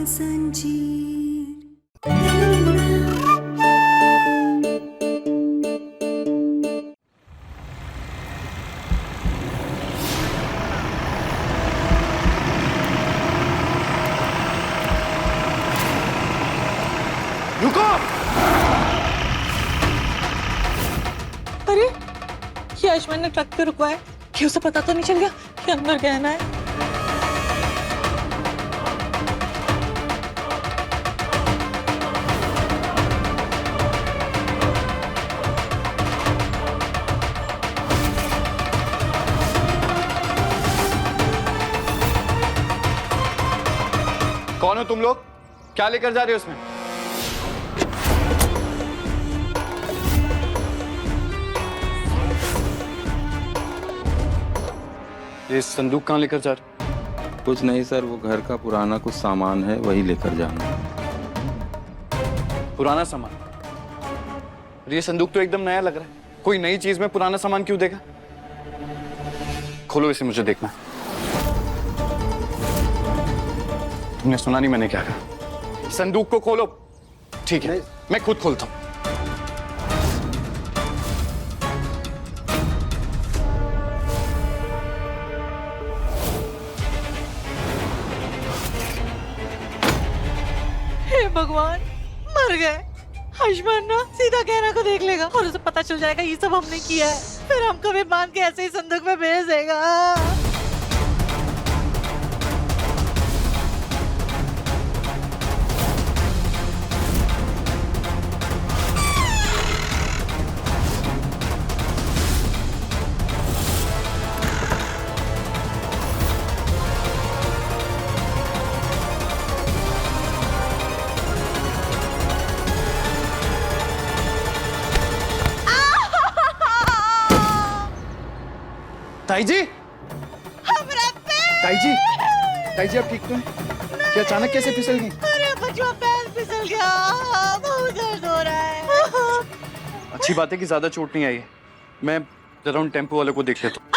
रुको! अरे ये आयुष्मान ने ट्रक पे रुकवाया कि उसे पता तो नहीं चल गया कि अंदर गहना है। कौन हो तुम लोग? क्या लेकर जा रहे हो उसमें? ये संदूक कहाँ लेकर जा रहे? कुछ नहीं सर, वो घर का पुराना कुछ सामान है, वही लेकर जाना है। पुराना सामान? ये संदूक तो एकदम नया लग रहा है। कोई नई चीज में पुराना सामान क्यों देगा? खोलो इसे, मुझे देखना। तुमने सुना नहीं मैंने क्या कहा? संदूक को खोलो। ठीक है, मैं खुद खोलता हूं। हे भगवान, मर गए। आयुष्मान ना सीधा गहना को देख लेगा और उसे पता चल जाएगा ये सब हमने किया है। फिर हमको भी बांध के ऐसे ही संदूक में भेज देगा। ताई जी! ताई जी! ताई जी, आप ठीक तो हैं? क्या अचानक कैसे फिसल गई? अरे बच्चों, पैर फिसल गया, बहुत दर्द हो रहा है। अच्छी बात है कि ज्यादा चोट नहीं आई है। मैं जरा उन टेम्पो वाले को देख लेता हूँ।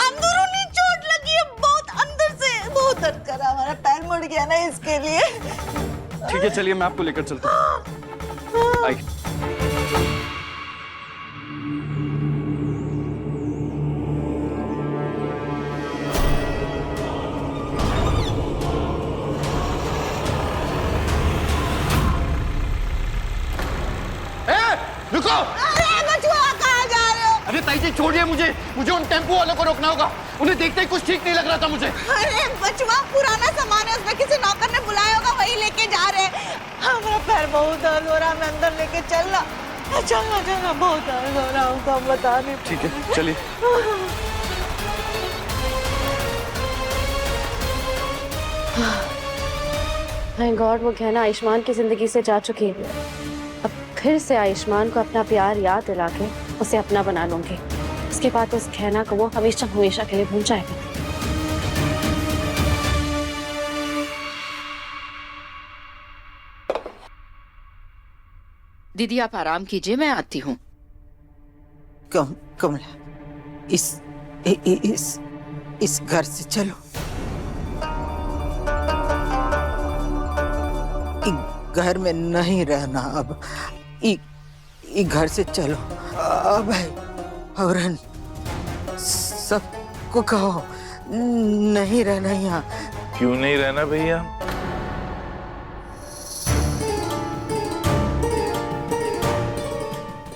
अंदरूनी चोट लगी है, बहुत अंदर से, बहुत दर्द कर रहा है। हमारा पैर मुड़ गया ना, इसके लिए। ठीक है, चलिए मैं आपको लेकर चलता हूँ। आइए। रुको! अरे बचुआ, कहाँ जा रहे हो? अरे ताई जी, छोड़िए मुझे उन टेम्पो वालों को रोकना होगा। उन्हें देखते ही कुछ ठीक नहीं लग रहा था मुझे। अरे बचुआ, पुराना सामान है, उसमें किसी नौकर ने बुलाया होगा, वही लेके जा रहे हैं। हमारा पैर बहुत दर्द हो रहा है, मैं अंदर लेके चलना। चलना चलना, बहुत दर्द हो रहा है, हमको हम बता नहीं। ठीक है, चलिए। थैंक गॉड, वो गहना आयुष्मान की जिंदगी से जा चुकी है। अब फिर से आयुष्मान को अपना प्यार याद दिला के उसे अपना बना लूंगी। उसके बाद उस गहना को वो हमेशा हमेशा के लिए भूल जाएगा। दीदी आप आराम कीजिए, मैं आती हूँ। कमला, इस घर से चलो। घर में नहीं रहना अब। घर से चलो। अब और सबको कहो नहीं रहना यहाँ। क्यों नहीं रहना भैया?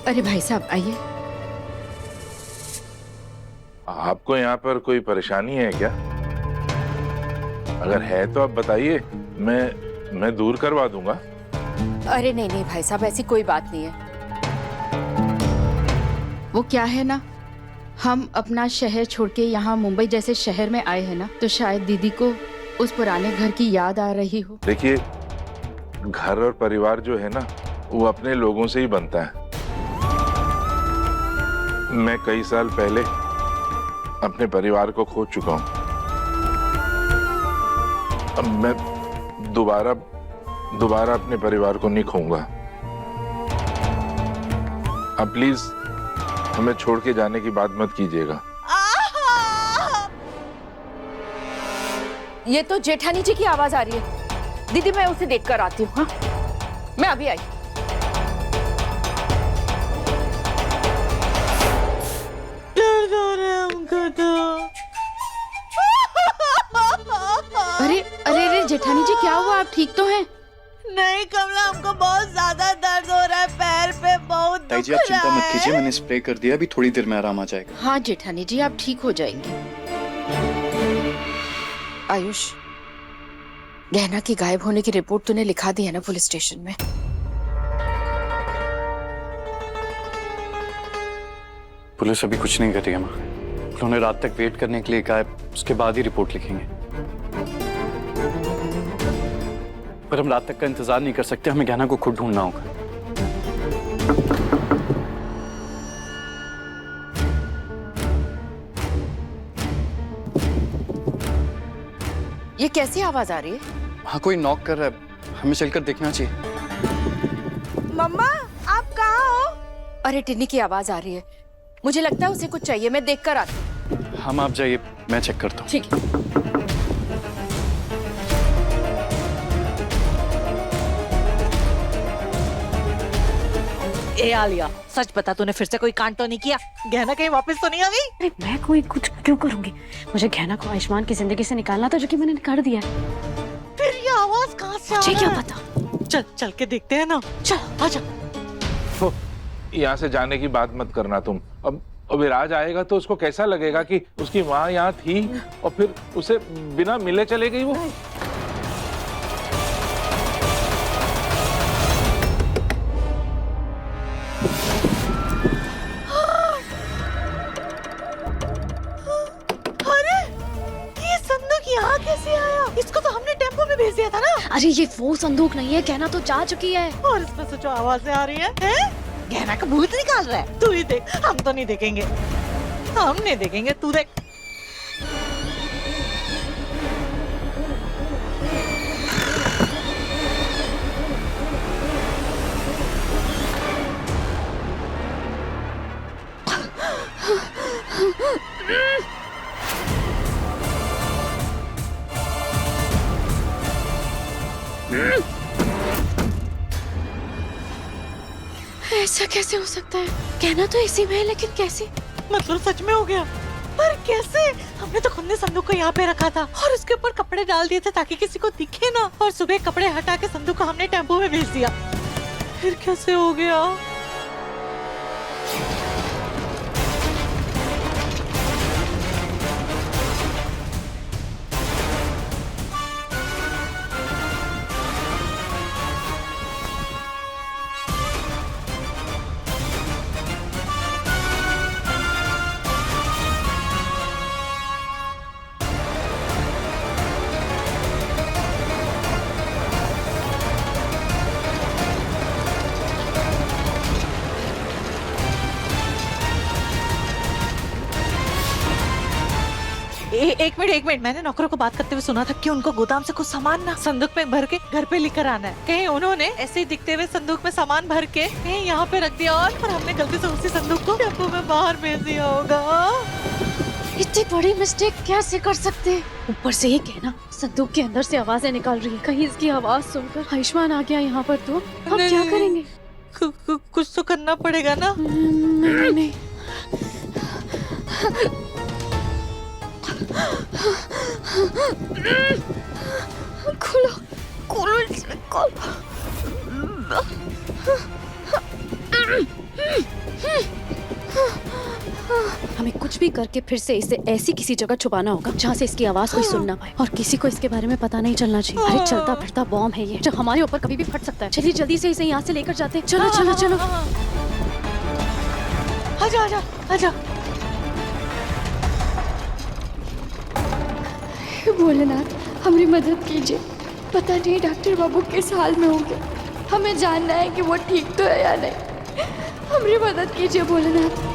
अरे भाई साहब आइए। आपको यहाँ पर कोई परेशानी है क्या? अगर है तो आप बताइए, मैं दूर करवा दूंगा। अरे नहीं नहीं भाई साहब, ऐसी कोई बात नहीं है। वो क्या है ना, हम अपना शहर छोड़ के यहाँ मुंबई जैसे शहर में आए हैं ना, तो शायद दीदी को उस पुराने घर की याद आ रही हो। देखिए, घर और परिवार जो है ना, वो अपने लोगों से ही बनता है। मैं कई साल पहले अपने परिवार को खो चुका हूं। अब मैं दोबारा अपने परिवार को नहीं खोऊंगा। अब प्लीज हमें छोड़ के जाने की बात मत कीजिएगा। ये तो जेठानी जी की आवाज आ रही है। दीदी मैं उसे देख कर आती हूँ। हाँ मैं अभी आई। दर्द हो रहा है हमको तो। अरे अरे अरे जेठानी जी क्या हुआ, आप ठीक तो हैं? नहीं कमला, हमको बहुत ज्यादा दर्द हो रहा है, पैर पे बहुत ताई जी दुख आप चिंता रहा मत है। कीजिए, मैंने स्प्रे कर दिया, अभी थोड़ी देर में आराम आ जाएगा। हाँ जेठानी जी आप ठीक हो जाएंगे। आयुष, गहना की गायब होने की रिपोर्ट तूने लिखा दी है ना पुलिस स्टेशन में? पुलिस अभी कुछ नहीं कर रही है माँ, उन्होंने रात तक वेट करने के लिए कहा है, उसके बाद ही रिपोर्ट लिखेंगे। पर हम रात तक का इंतजार नहीं कर सकते, हमें गहना को खुद ढूंढना होगा। ये कैसी आवाज आ रही है? हाँ कोई नॉक कर रहा है, हमें चलकर देखना चाहिए। मम्मा आप कहाँ हो? अरे टिन्नी की आवाज आ रही है, मुझे लगता है उसे कुछ चाहिए, मैं देख कर आती हूँ। हम आप जाइए, मैं चेक करता हूँ। ठीक है। ए आलिया, सच बता तूने फिर से कोई कांड तो नहीं किया? गहना कहीं वापस तो नहीं आ गई? अरे मैं कोई कुछ क्यों करूंगी? मुझे गहना को आयुष्मान की जिंदगी से निकालना था, जो कि मैंने कर दिया है। फिर ये आवाज कहाँ से आ मुझे रहा क्या है? पता? चल चल के देखते हैं ना, चल आजा। तो यहाँ से जाने की बात मत करना तुम। अब विराज आएगा तो उसको कैसा लगेगा कि उसकी माँ यहाँ थी और फिर उसे बिना मिले चले गई वो। अरे ये संदूक यहाँ कैसे आया? इसको तो हमने टेम्पो में भेज दिया था ना। अरे ये वो संदूक नहीं है, गहना तो जा चुकी है। और इसमें से जो आवाजें आ रही हैं? गहना का भूत निकाल रहा है। तू ही देख, हम तो नहीं देखेंगे, हम नहीं देखेंगे, तू देख। ऐसा कैसे हो सकता है? गहना तो इसी में है, लेकिन कैसे? मतलब सच में हो गया? पर कैसे? हमने तो खुद ने संदूक को यहाँ पे रखा था और उसके ऊपर कपड़े डाल दिए थे ताकि किसी को दिखे ना, और सुबह कपड़े हटा के संदूक को हमने टेम्पो में भेज दिया। फिर कैसे हो गया? एक मिनट, मैंने नौकरों को बात करते हुए सुना था कि उनको गोदाम से कुछ सामान ना संदूक में भर के घर पे लेकर आना है। कहीं उन्होंने ऐसे ही दिखते हुए संदूक में सामान भर के कहीं यहाँ पे रख दिया और फिर हमने गलती से उसी संदूक को टेम्पो में बाहर भेज दिया होगा। इतनी बड़ी मिस्टेक कैसे कर सकते हैं? ऊपर से ये कहना संदूक के अंदर से आवाजें निकाल रही है, कहीं इसकी आवाज सुनकर आयुष्मान आ गया यहाँ पर तो हम क्या करेंगे? कुछ तो करना पड़ेगा ना। नहीं। खोलो खोलो खोलो। हमें कुछ भी करके फिर से इसे ऐसी किसी जगह छुपाना होगा जहाँ से इसकी आवाज कोई सुन ना पाए और किसी को इसके बारे में पता नहीं चलना चाहिए। अरे चलता फिरता बॉम्ब है ये, जो हमारे ऊपर कभी भी फट सकता है। चलिए जल्दी से इसे यहाँ से लेकर जाते हैं। चलो चलो चलो। आजा आजा आजा। भोलेनाथ हमारी मदद कीजिए, पता नहीं डॉक्टर बाबू किस हाल में होंगे, हमें जानना है कि वो ठीक तो है या नहीं। हमारी मदद कीजिए भोलेनाथ।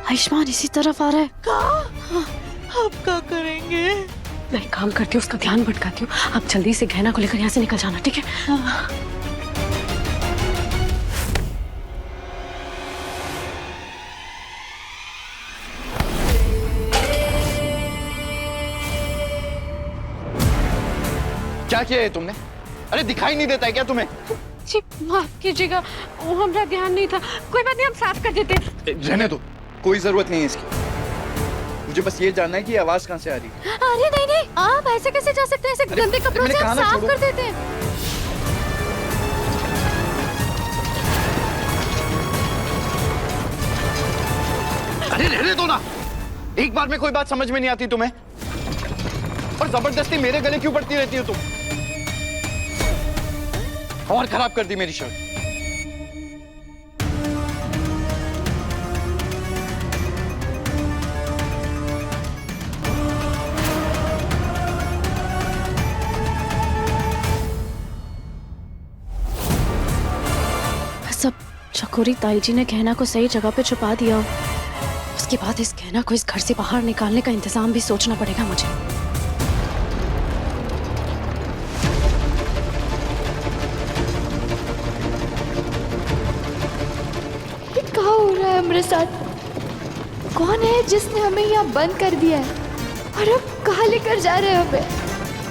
आयुष्मान इसी तरफ आ रहा है। कहाँ? अब क्या करेंगे? मैं एक काम करती हूँ, उसका ध्यान भटकाती हूँ। आप जल्दी से गहना को लेकर यहाँ से निकल जाना, ठीक है? क्या किया है तुमने? अरे दिखाई नहीं देता है क्या तुम्हें? जी माफ कीजिएगा, वो हमारा ध्यान नहीं था। कोई बात नहीं, हम साफ कर देते हैं। रहने दो, कोई जरूरत नहीं है इसकी। मुझे बस ये जानना है कि ये आवाज कहाँ से आ रही है। अरे नहीं नहीं, आप ऐसे कैसे जा सकते हैं? ऐसे गंदे कपड़ों मैंने से कहा हम ना, साफ छोड़ो। कर देते हैं। अरे रहने दो ना, एक बार में कोई बात समझ में नहीं आती तुम्हें? और जबरदस्ती मेरे गले क्यों पड़ती रहती हो तुम? और खराब कर दी मेरी शर्ट। सब चकोरी ताई जी ने गहना को सही जगह पे छुपा दिया हो। उसके बाद इस गहना को इस घर से बाहर निकालने का इंतजाम भी सोचना पड़ेगा मुझे। ये क्या हो रहा है हमारे साथ? कौन है जिसने हमें यहाँ बंद कर दिया है? और अब कहाँ लेकर जा रहे हैं हमें?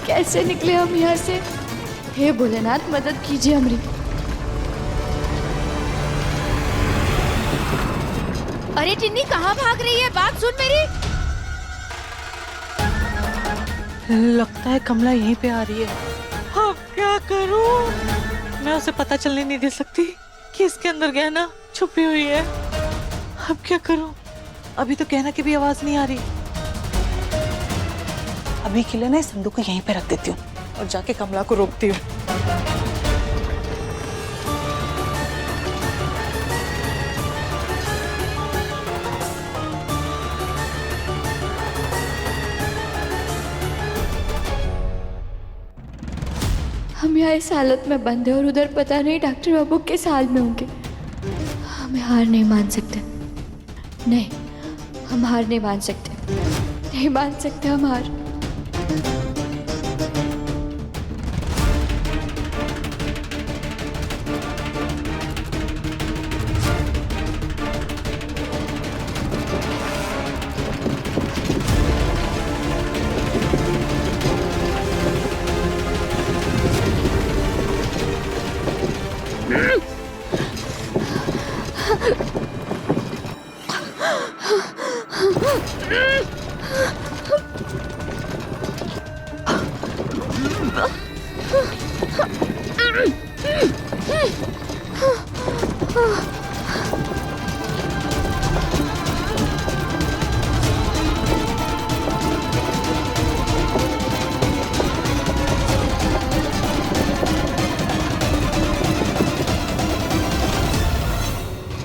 कैसे निकले हम यहाँ से? हे भोलेनाथ, मदद कीजिए हमारी। अरे टिन्नी, कहाँ भाग रही है? बात सुन मेरी। लगता है कमला यहीं पे आ रही है। अब क्या करूं? मैं उसे पता चलने नहीं दे सकती कि इसके अंदर गहना छुपी हुई है। अब क्या करूं? अभी तो गहना की भी आवाज नहीं आ रही। अभी के लिए ना इस संदूक को यहीं पे रख देती हूँ और जाके कमला को रोकती हूँ। हम यहाँ इस हालत में बंद है और उधर पता नहीं डॉक्टर बाबू किस हाल में होंगे। हमें हार नहीं मान सकते। नहीं, हम हार नहीं मान सकते। नहीं मान सकते हम हार।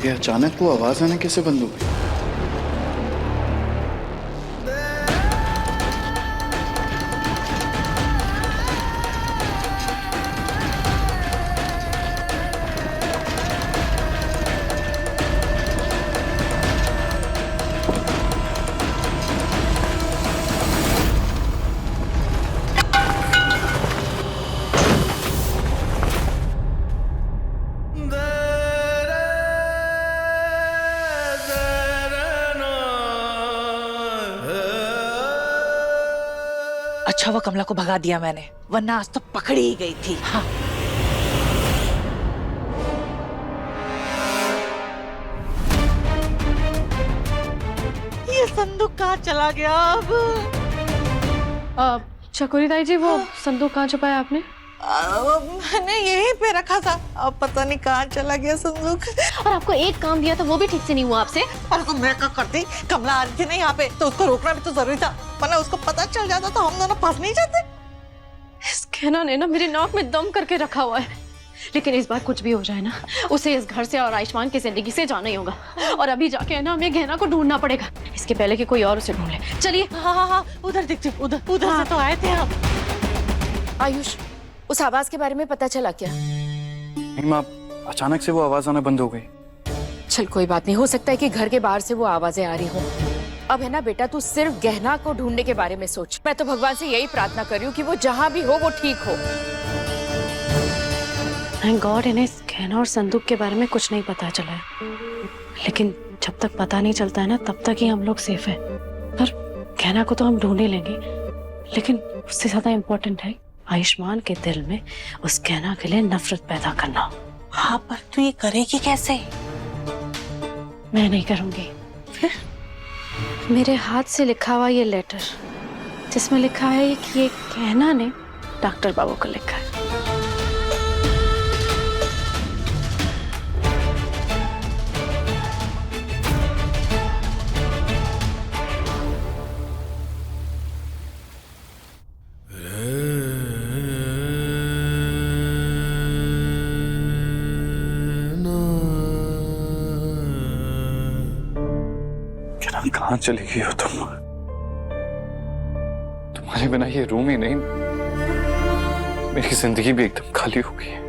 ये अचानक वो आवाज आने कैसे बंद हो गई? अच्छा वो कमला को भगा दिया मैंने, वरना आज तो पकड़ी ही गई थी। हाँ। ये संदूक कहाँ चला गया अब? चकोरी ताई जी, वो संदूक कहाँ छुपाया आपने? मैंने यहीं पे रखा था, अब पता नहीं कहाँ चला गया संदूक। और आपको एक काम दिया था, वो भी ठीक से नहीं हुआ आपसे। और तो मैं क्या करती? कमला आ रही थी ना यहाँ पे, तो उसको रोकना भी तो जरूरी था, वरना उसको पता चल जाता तो हम दोनों फंस नहीं जाते। इस गहना ने ना मेरी नाक में दम करके रखा हुआ है। लेकिन इस बार कुछ भी हो जाए ना, उसे इस घर से और आयुष्मान की जिंदगी से जाना ही होगा। और अभी जाके ना हमें गहना को ढूंढना पड़ेगा, इसके पहले कि कोई और उसे ढूंढ ले। चलिए। हाँ हाँ हाँ, उधर दिखती, उधर से तो आए थे हम। आयुष, उस आवाज के बारे में पता चला क्या? नहीं माँ, अचानक से वो आवाज आना बंद हो गई। चल कोई बात नहीं, हो सकता है कि घर के बाहर से वो आवाजें आ रही हो। अब है ना बेटा, तू सिर्फ गहना को ढूंढने के बारे में सोच। मैं तो भगवान से यही प्रार्थना कर रही हूँ कि वो जहाँ भी हो वो ठीक हो। थैंक गॉड इन्हें इस गहना और संदूक के बारे में कुछ नहीं पता चला है। लेकिन जब तक पता नहीं चलता है ना, तब तक ही हम लोग सेफ है। पर गहना को तो हम ढूंढ ही लेंगे, लेकिन उससे ज्यादा इम्पोर्टेंट है आयुष्मान के दिल में उस गहना के लिए नफरत पैदा करना। हाँ, पर तू ये करेगी कैसे? मैं नहीं करूंगी। फिर? मेरे हाथ से लिखा हुआ ये लेटर, जिसमें लिखा है कि ये गहना ने डॉक्टर बाबू को लिखा है। कहाँ चली गई हो तुम? तुम्हारे बिना ये रूम ही नहीं, मेरी जिंदगी भी एकदम खाली हो गई है।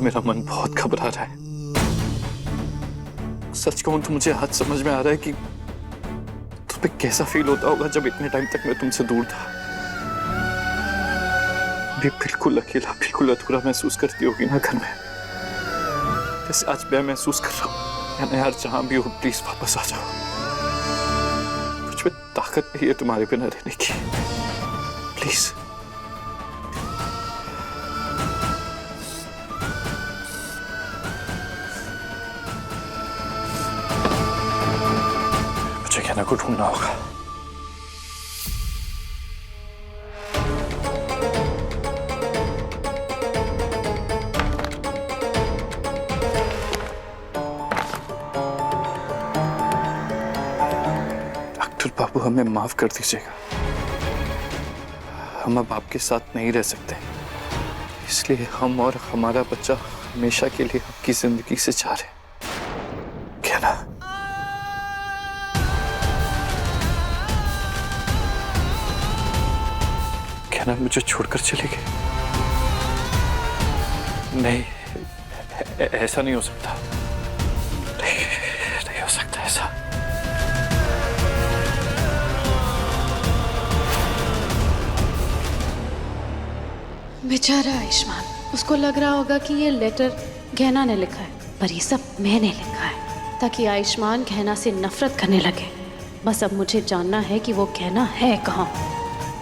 मेरा मन बहुत घबरा रहा है। सच कहूं तो मुझे आज समझ में आ रहा है कि तुम्हें कैसा फील होता होगा जब इतने टाइम तक मैं तुमसे दूर था। अभी बिल्कुल अकेला, बिल्कुल अधूरा महसूस करती होगी ना घर में, जैसे आज मैं महसूस कर रहा हूं। यार जहां भी हो प्लीज वापस आ जाओ। मुझ में ताकत नहीं है तुम्हारे बिना रहने की। प्लीज। गहना को ढूंढना होगा। डॉक्टर बाबू हमें माफ कर दीजिएगा, हम अब आपके साथ नहीं रह सकते, इसलिए हम और हमारा बच्चा हमेशा के लिए आपकी जिंदगी से जा रहे हैं। क्या ना? ना मुझे छोड़कर चले गए? नहीं, ऐसा नहीं हो सकता। नहीं हो सकता ऐसा। बेचारा आयुष्मान, उसको लग रहा होगा कि ये लेटर गहना ने लिखा है, पर ये सब मैंने लिखा है ताकि आयुष्मान गहना से नफरत करने लगे। बस अब मुझे जानना है कि वो गहना है कहाँ।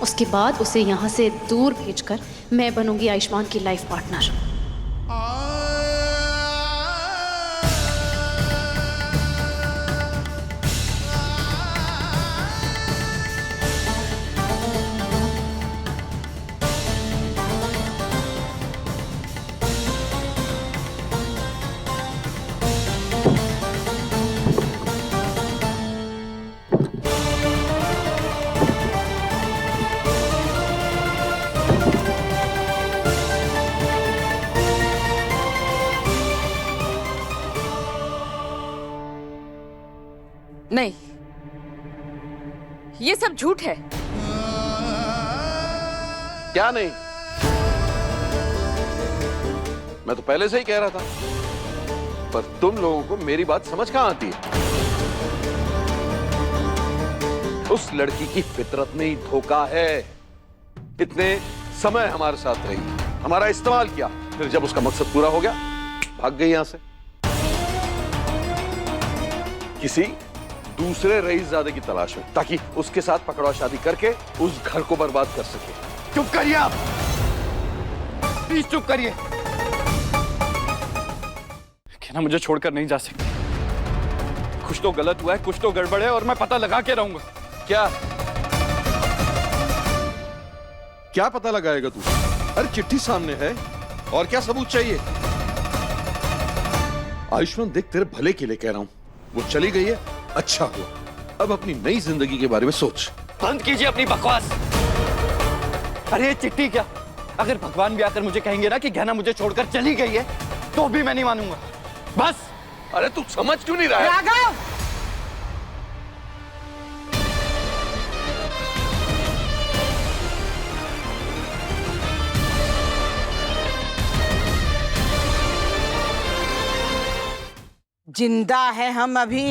उसके बाद उसे यहाँ से दूर भेजकर मैं बनूंगी आयुष्मान की लाइफ पार्टनर। नहीं, ये सब झूठ है। क्या नहीं? मैं तो पहले से ही कह रहा था पर तुम लोगों को मेरी बात समझ कहां आती है? उस लड़की की फितरत में ही धोखा है। इतने समय हमारे साथ रही, हमारा इस्तेमाल किया, फिर जब उसका मकसद पूरा हो गया भाग गई यहां से किसी दूसरे रईसजादे की तलाश में, ताकि उसके साथ पकड़वा शादी करके उस घर को बर्बाद कर सके। चुप करिए आप, प्लीज चुप करिए। कहना मुझे छोड़कर नहीं जा सकती। कुछ तो गलत हुआ है, कुछ तो गड़बड़ है, और मैं पता लगा के रहूंगा। क्या क्या पता लगाएगा तू? अरे चिट्ठी सामने है, और क्या सबूत चाहिए? आयुष्मान देख, तेरे भले के लिए कह रहा हूं, वो चली गई है, अच्छा हुआ। अब अपनी नई जिंदगी के बारे में सोच। बंद कीजिए अपनी बकवास। अरे ये चिट्ठी क्या? अगर भगवान भी आकर मुझे कहेंगे ना कि गहना मुझे छोड़कर चली गई है, तो भी मैं नहीं मानूंगा। बस। अरे तू समझ क्यों नहीं रहा है? राघव, जिंदा है हम अभी।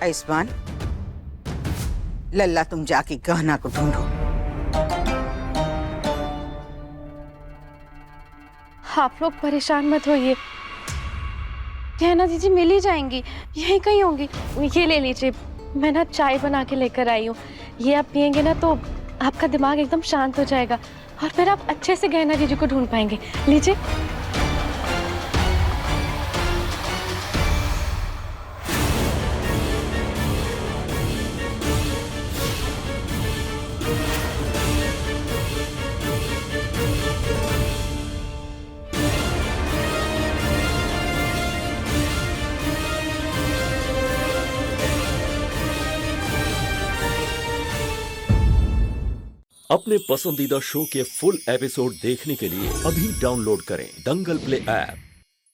आयुष्मान, लल्ला तुम जाके गहना को ढूंढो। आप लोग परेशान मत होइए, गहना दीदी मिल ही जाएंगी, यहीं कहीं होंगी। ये ले लीजिए, मैं ना चाय बना के लेकर आई हूँ, ये आप पियेंगे ना तो आपका दिमाग एकदम शांत हो जाएगा, और फिर आप अच्छे से गहना दीदी को ढूंढ पाएंगे। लीजिए। अपने पसंदीदा शो के फुल एपिसोड देखने के लिए अभी डाउनलोड करें दंगल प्ले ऐप।